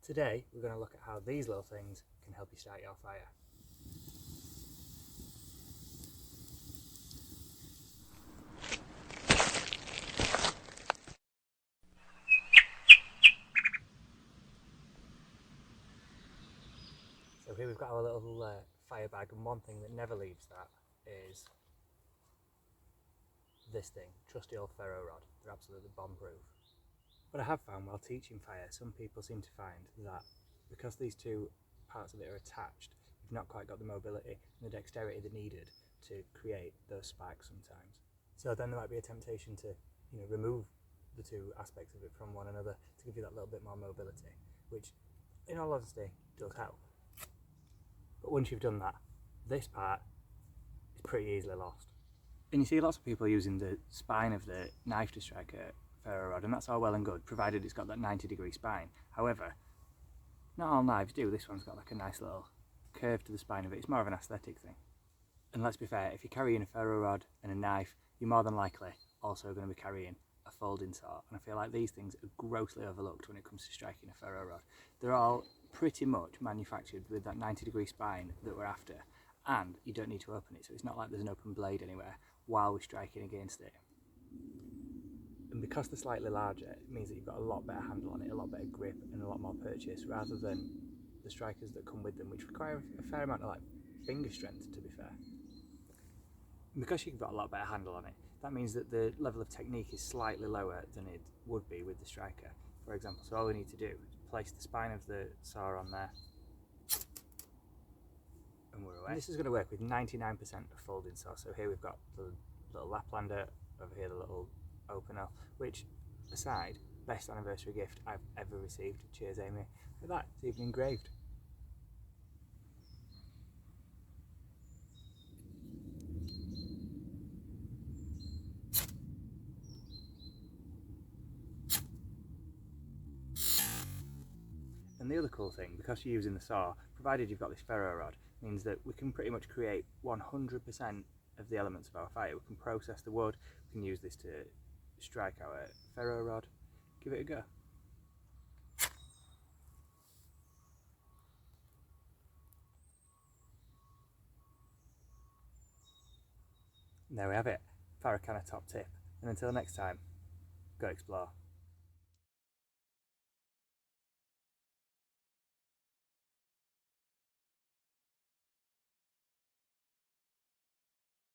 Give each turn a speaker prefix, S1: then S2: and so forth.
S1: Today we're going to look at how these little things can help you start your fire. So here we've got our little fire bag, and one thing that never leaves that is this thing, trusty old ferro rod. They're absolutely bomb-proof. What I have found while teaching fire, some people seem to find that because these two parts of it are attached, you've not quite got the mobility and the dexterity that needed to create those sparks sometimes. So then there might be a temptation to, remove the two aspects of it from one another to give you that little bit more mobility, which in all honesty does help. But once you've done that, this part is pretty easily lost. And you see lots of people using the spine of the knife to strike a ferro rod, and that's all well and good, provided it's got that 90-degree spine. However, not all knives do. This one's got like a nice little curve to the spine of it. It's more of an aesthetic thing. And let's be fair, if you're carrying a ferro rod and a knife, you're more than likely also going to be carrying a folding saw. And I feel like these things are grossly overlooked when it comes to striking a ferro rod. They're all pretty much manufactured with that 90-degree spine that we're after, and you don't need to open it, so it's not like there's an open blade anywhere while we're striking against it. And because they're slightly larger, it means that you've got a lot better handle on it, a lot better grip and a lot more purchase, rather than the strikers that come with them, which require a fair amount of finger strength, to be fair. And because you've got a lot better handle on it, that means that the level of technique is slightly lower than it would be with the striker, for example. So all we need to do is place the spine of the saw on there, and we're away. And this is going to work with 99% of folding saw. So here we've got the little Laplander, over here the little opener, which, aside, best anniversary gift I've ever received. Cheers, Amy. Look at that, it's even engraved. And the other cool thing, because you're using the saw, provided you've got this ferro rod, means that we can pretty much create 100% of the elements of our fire. We can process the wood, we can use this to strike our ferro rod. Give it a go. And there we have it, Farrakhanna top tip. And until next time, go explore.